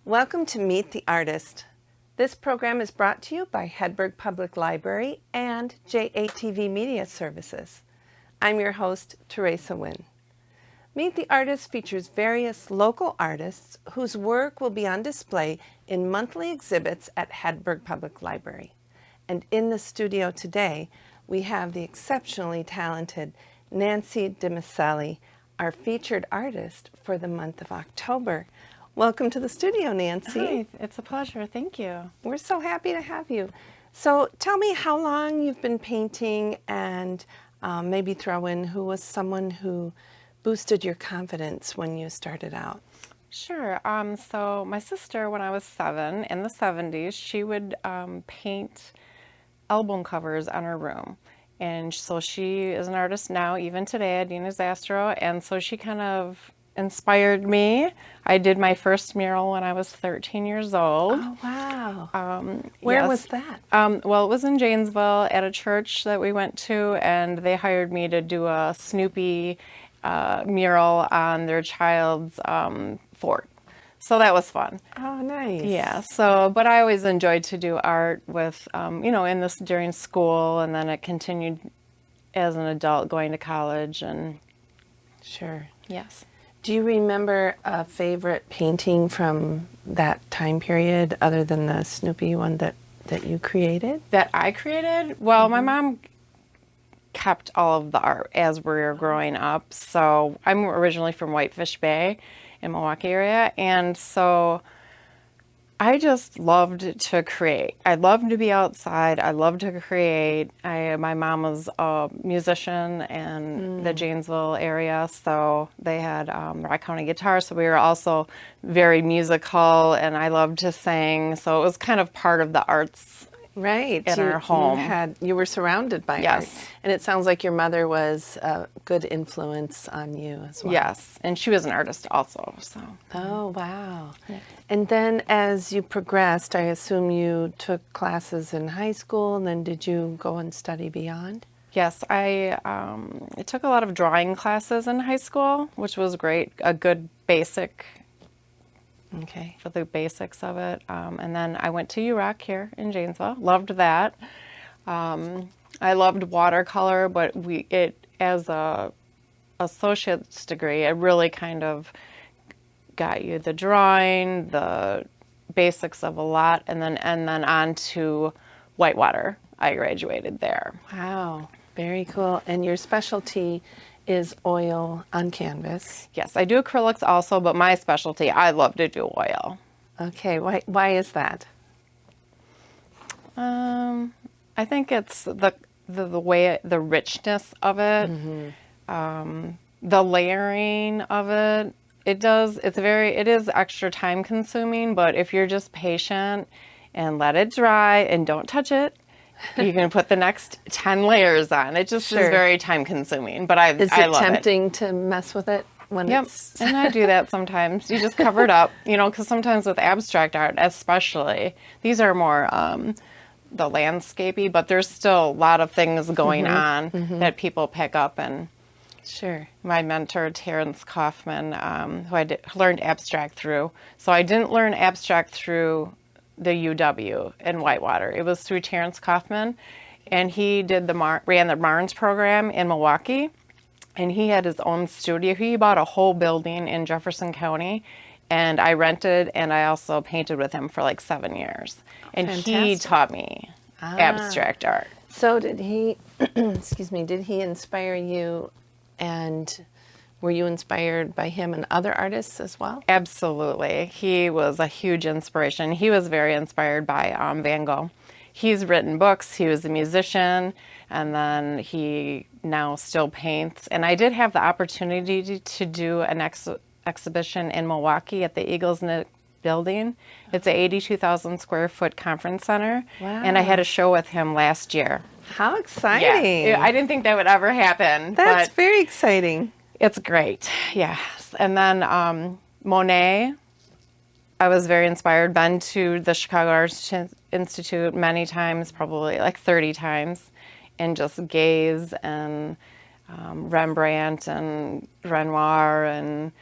Welcome to Meet the Artist. This program is brought to you by Hedberg Public Library and JATV Media Services. I'm your host, Teresa Wynn. Meet the Artist features various local artists whose work will be on display in monthly exhibits at Hedberg Public Library. And in the studio today, we have the exceptionally talented Nancy DiMaselli, our featured artist for the month of October. Welcome to the studio, Nancy. Hi, it's a pleasure. Thank you. We're so happy to have you. So tell me how long you've been painting, and maybe throw in who was someone who boosted your confidence when you started out. Sure. So my sister, when I was 7 in the 70s, she would paint album covers on her room. And so she is an artist now, even today, Adina Zastro. And so she kind of inspired me. I did my first mural when I was 13 years old. Oh, wow. Where yes. was that? Well, it was in Janesville at a church that we went to, and they hired me to do a Snoopy mural on their child's fort. So that was fun. Oh, nice. Yeah. So, but I always enjoyed to do art with, in this during school, and then it continued as an adult going to college. And Sure. yes. Do you remember a favorite painting from that time period other than the Snoopy one that you created? That I created? Well, my mom kept all of the art as we were growing up. So I'm originally from Whitefish Bay in Milwaukee area, and so I just loved to create. I loved to be outside. I loved to create. My mom was a musician in the Janesville area, so they had Rock County Guitar, so we were also very musical, and I loved to sing, so it was kind of part of the arts. Right. In our home. You were surrounded by Yes. art. And it sounds like your mother was a good influence on you as well. Yes, and she was an artist also, so. Oh, wow. Yes. And then as you progressed, I assume you took classes in high school, and then did you go and study beyond? Yes, I took a lot of drawing classes in high school, which was great, a good basic Okay. for the basics of it. And then I went to UROC here in Janesville. Loved that. I loved watercolor, but as a associate's degree, it really kind of got you the drawing, the basics of a lot, and then on to whitewater. I graduated there. Wow. Very cool. And your specialty is oil on canvas. Yes, I do acrylics also, but my specialty, I love to do oil. Okay. Why is that? I think it's the way, the richness of it, the layering of it. It is extra time consuming, but if you're just patient and let it dry and don't touch it, you can put the next 10 layers on. It just Sure. is very time consuming, but I love it. Is it tempting to mess with it when Yep, it's... and I do that sometimes. You just cover it up, because sometimes with abstract art, especially, these are more the landscapey, but there's still a lot of things going on that people pick up. And Sure. my mentor, Terrence Kaufman, who learned abstract through. So I didn't learn abstract through the UW in Whitewater. It was through Terrence Kaufman, and he ran the Marnes program in Milwaukee, and he had his own studio. He bought a whole building in Jefferson County, and I rented, and I also painted with him for like 7 years. And he Fantastic. taught me abstract art. So did he, excuse me, did he inspire you, and were you inspired by him and other artists as well? Absolutely. He was a huge inspiration. He was very inspired by Van Gogh. He's written books. He was a musician, and then he now still paints. And I did have the opportunity to do an exhibition in Milwaukee at the Eagles Nest building. It's an 82,000 square foot conference center. Wow. And I had a show with him last year. How exciting. Yeah. I didn't think that would ever happen. That's but very exciting. it's great. Yes. And then Monet, I was very inspired. Been to the Chicago Arts Institute many times, probably like 30 times, and just gaze and Rembrandt and Renoir and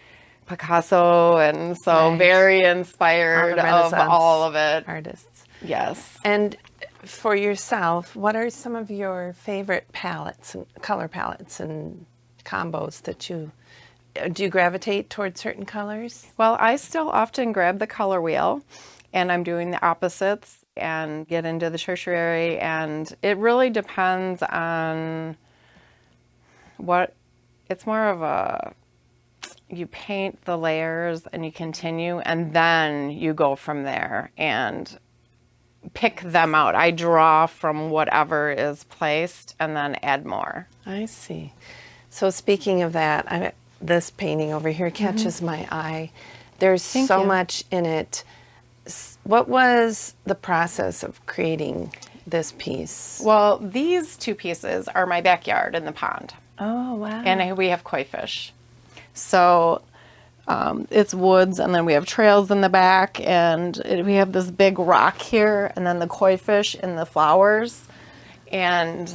Picasso, and so Right. very inspired of Renaissance all of it. artists. Yes. And for yourself, what are some of your favorite palettes and color palettes and combos that you do you gravitate towards certain colors? Well, I still often grab the color wheel, and I'm doing the opposites and get into the tertiary, and it really depends on what, it's more of a, you paint the layers and you continue, and then you go from there and pick them out. I draw from whatever is placed and then add more. I see. So speaking of that, this painting over here catches my eye. There's so you. much in it. What was the process of creating this piece? Well, these two pieces are my backyard in the pond. Oh, wow. And we have koi fish. So it's woods, and then we have trails in the back, and we have this big rock here, and then the koi fish and the flowers. And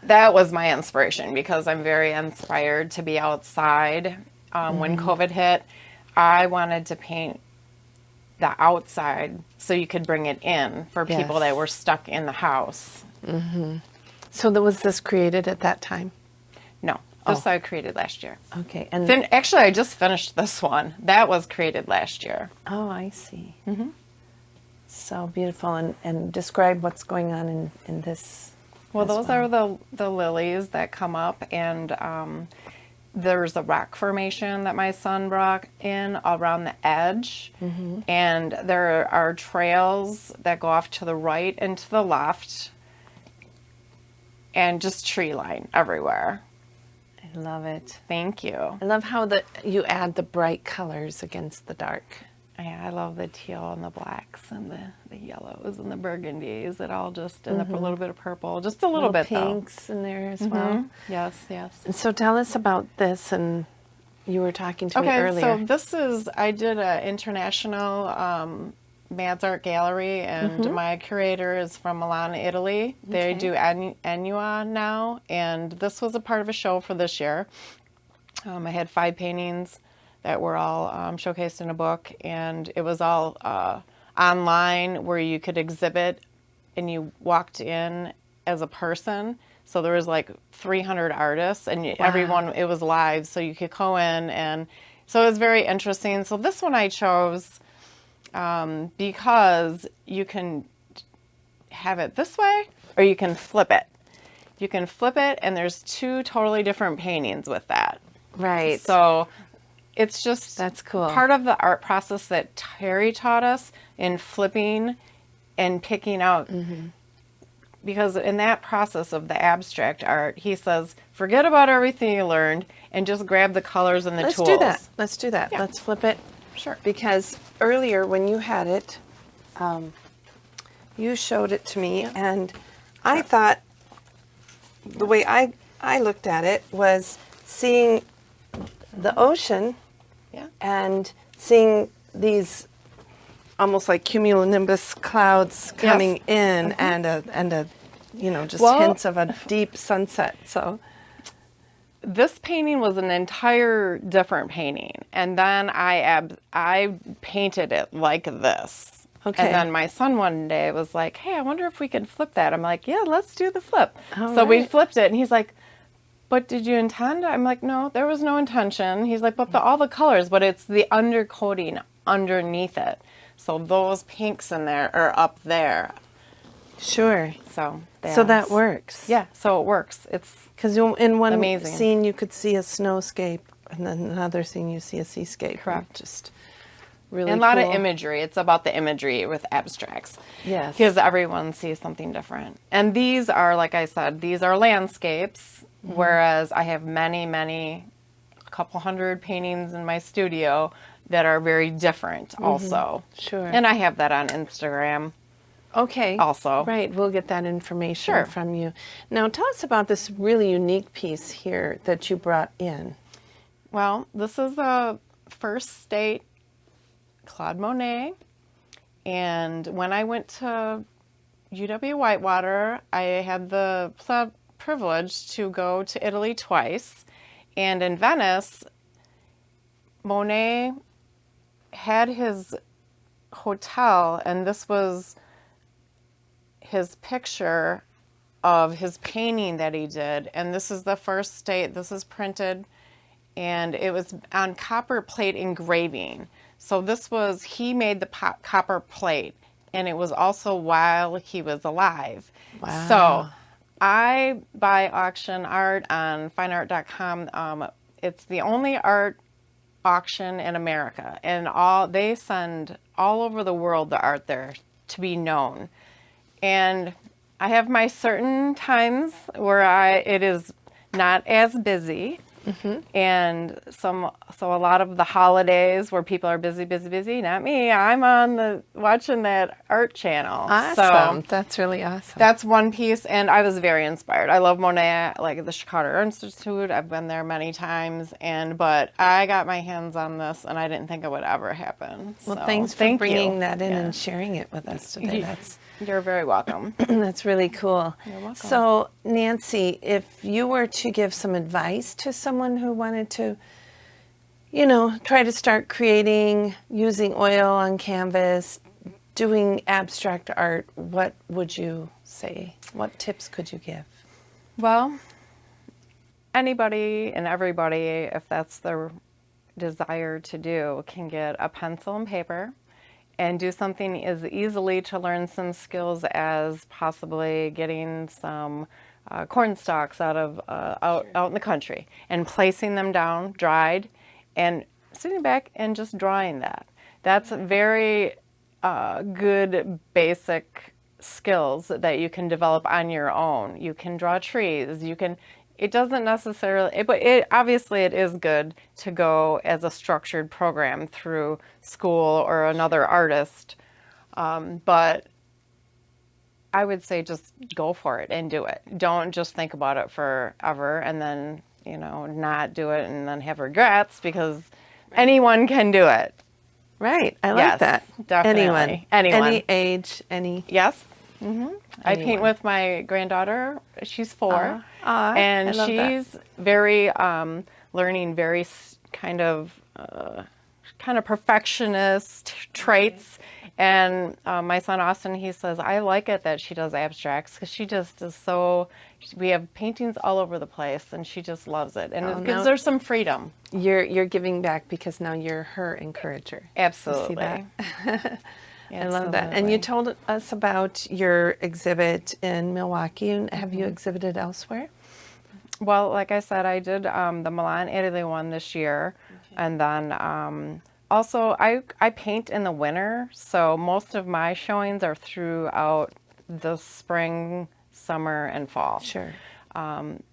that was my inspiration, because I'm very inspired to be outside. When COVID hit, I wanted to paint the outside so you could bring it in for people Yes. that were stuck in the house. So was this created at that time? No, this I created last year. Okay. And Actually, I just finished this one. That was created last year. oh, I see. So beautiful. And describe what's going on in this. Well, as those are the lilies that come up, and there's a rock formation that my son brought in around the edge, and there are trails that go off to the right and to the left, and just tree line everywhere. I love it. Thank you. I love how you add the bright colors against the dark. Yeah, I love the teal and the blacks and the yellows and the burgundies. It all just, and a little bit of purple, just a little bit pinks in there as well. Yes, yes. And so tell us about this. And you were talking to me earlier. So this is, I did an international Mads Art Gallery, and my curator is from Milan, Italy. They do Annua now, and this was a part of a show for this year. I had 5 paintings that were all showcased in a book, and it was all online where you could exhibit, and you walked in as a person. So there was like 300 artists, and everyone, it was live, so you could go in, and so it was very interesting. So this one I chose because you can have it this way, or you can flip it. You can flip it, and there's 2 totally different paintings with that. Right. So it's just That's cool. part of the art process that Terry taught us in flipping and picking out. Because in that process of the abstract art, he says, forget about everything you learned and just grab the colors and the Let's tools. do that. Let's do that. Yeah. Let's flip it. Sure. Because earlier when you had it, you showed it to me, and I thought the way I looked at it was seeing the ocean Yeah. and seeing these almost like cumulonimbus clouds coming in, and a just Well- hints of a deep sunset. So This painting was an entire different painting, and then I painted it like this. Okay. And then my son one day was like, hey, I wonder if we can flip that. I'm like, yeah, let's do the flip. All So we right. flipped it, and he's like, but did you intend? I'm like, no, there was no intention. He's like, but all the colors, but it's the undercoating underneath it. So those pinks in there are up there. sure. So So that that's- works. Yeah, so it works. It's Because in one Amazing. scene you could see a snowscape, and then another scene you see a seascape. Correct. Just really and a lot of cool. imagery. It's about the imagery with abstracts. Yes. Because everyone sees something different. And these are, like I said, these are landscapes, whereas I have a couple hundred paintings in my studio that are very different also. Sure. And I have that on Instagram. Okay. also. Right. We'll get that information Sure. from you. Now, tell us about this really unique piece here that you brought in. Well, this is the first state Claude Monet. And when I went to UW-Whitewater, I had the privilege to go to Italy twice. And in Venice, Monet had his hotel, and this was his picture of his painting that he did. And this is the first state, this is printed, and it was on copper plate engraving. So this was, he made the copper plate, and it was also while he was alive. Wow. So I buy auction art on fineart.com. It's the only art auction in America, and they send all over the world the art there to be known. And I have my certain times where it is not as busy. And so a lot of the holidays where people are busy, not me. I'm on watching that art channel. Awesome. So that's really awesome. that's one piece, and I was very inspired. I love Monet, like the Chicago Art Institute. I've been there many times, but I got my hands on this, and I didn't think it would ever happen. Well, So, thanks for thank bringing you. that in Yeah. and sharing it with us today. You're very welcome. That's really cool. You're welcome. So, Nancy, if you were to give some advice to someone who wanted to, try to start creating, using oil on canvas, doing abstract art, what would you say? What tips could you give? Well, anybody and everybody, if that's their desire to do, can get a pencil and paper and do something as easily to learn some skills as possibly getting some corn stalks out in the country and placing them down dried and sitting back and just drawing that. That's very good basic skills that you can develop on your own. You can draw trees. It doesn't necessarily, but obviously it is good to go as a structured program through school or another artist. But I would say just go for it and do it. Don't just think about it forever and then, not do it and then have regrets, because anyone can do it. Right. I like Yes, that. definitely. Anyone. Any age, any. Yes. I paint with my granddaughter. She's 4, and I love that. she's very learning very kind of perfectionist traits. And my son Austin, he says, I like it that she does abstracts, because she just is so. We have paintings all over the place, and she just loves it, and it gives her some freedom. You're giving back because now you're her encourager. Absolutely. You see that? I love that. And Absolutely. you told us about your exhibit in Milwaukee. And have you exhibited elsewhere? Well, like I said, I did the Milan, Italy one this year. And then also I paint in the winter. So most of my showings are throughout the spring, summer, and fall. Sure.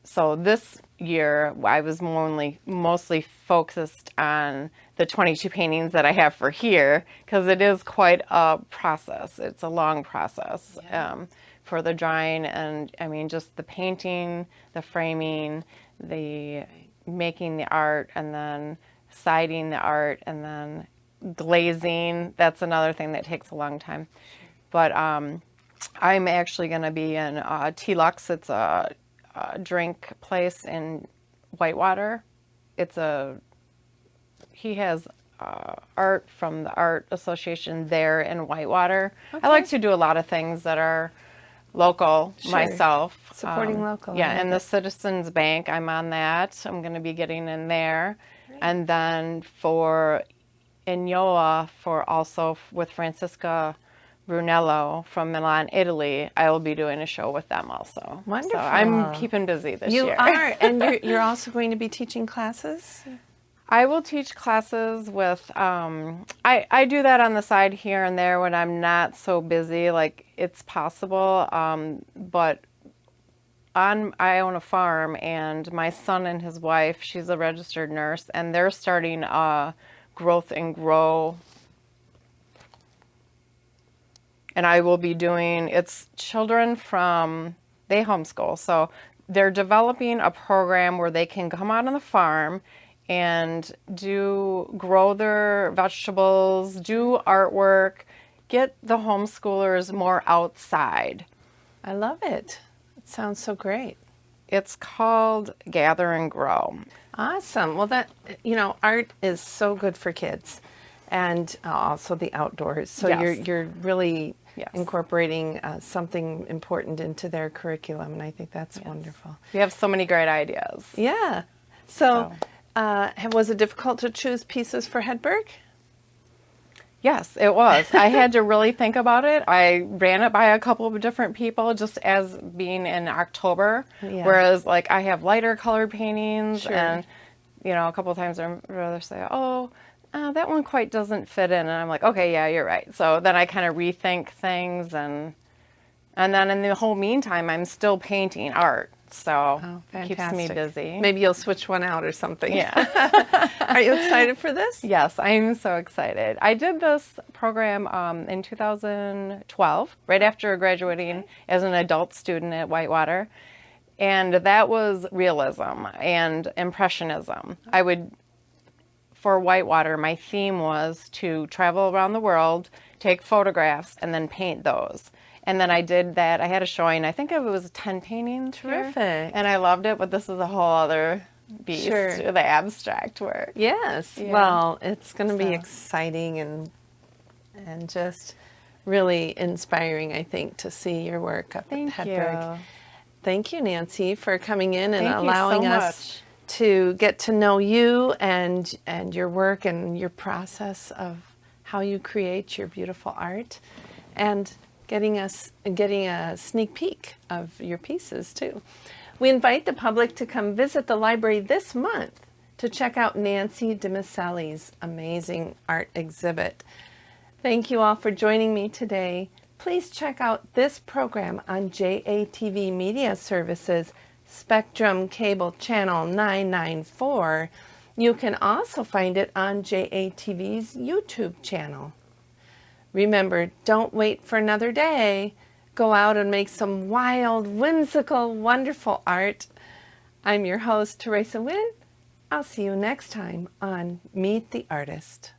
So this year I was mostly focused on the 22 paintings that I have for here, because it is quite a process. It's a long process for the drawing, and I mean just the painting, the framing, the making the art, and then siding the art, and then glazing. That's another thing that takes a long time. But I'm actually going to be in T-Lux. It's a drink place in Whitewater. He has art from the Art Association there in Whitewater. Okay. I like to do a lot of things that are local Sure. myself. Supporting local. Yeah, I like and the it. Citizens Bank, I'm on that. I'm going to be getting in there. And then in Iowa, with Francisca Brunello from Milan, Italy, I will be doing a show with them also. Wonderful. So I'm keeping busy this You year. are, and you're also going to be teaching classes? I will teach classes with, I do that on the side here and there when I'm not so busy, like it's possible, but I own a farm, and my son and his wife, she's a registered nurse, and they're starting a Growth and Grow. And I will be it's children they homeschool. So they're developing a program where they can come out on the farm and grow their vegetables, do artwork, get the homeschoolers more outside. I love it. It sounds so great. It's called Gather and Grow. Awesome. Well, that, art is so good for kids and also the outdoors. So Yes. you're really Yes. incorporating something important into their curriculum, and I think that's wonderful. We have so many great ideas. Yeah. So, was it difficult to choose pieces for Hedberg? Yes, it was. I had to really think about it. I ran it by a couple of different people just as being in October, Yeah. whereas like I have lighter colored paintings Sure. and a couple of times I'd rather say, that one quite doesn't fit in. And I'm like, okay, yeah, you're right. So then I kind of rethink things and then in the whole meantime, I'm still painting art. So it keeps me busy. Maybe you'll switch one out or something. Yeah. Are you excited for this? Yes, I'm so excited. I did this program in 2012, right after graduating as an adult student at Whitewater. And that was realism and impressionism. For Whitewater, my theme was to travel around the world, take photographs, and then paint those. And then I did that. I had a showing. I think it was 10 paintings. Terrific. Here, and I loved it, but this is a whole other beast, Sure. the abstract work. Yes. Yeah. Well, it's going to be So. exciting and just really inspiring, I think, to see your work up Thank at Hedberg. you. Thank you, Nancy, for coming in and Thank you allowing so us much. to get to know you and your work and your process of how you create your beautiful art, and getting a sneak peek of your pieces too. We invite the public to come visit the library this month to check out Nancy DiMaselli's amazing art exhibit. Thank you all for joining me today. Please check out this program on JATV Media Services, Spectrum Cable Channel 994. You can also find it on JATV's YouTube channel. Remember, don't wait for another day. Go out and make some wild, whimsical, wonderful art. I'm your host, Teresa Wynn. I'll see you next time on Meet the Artist.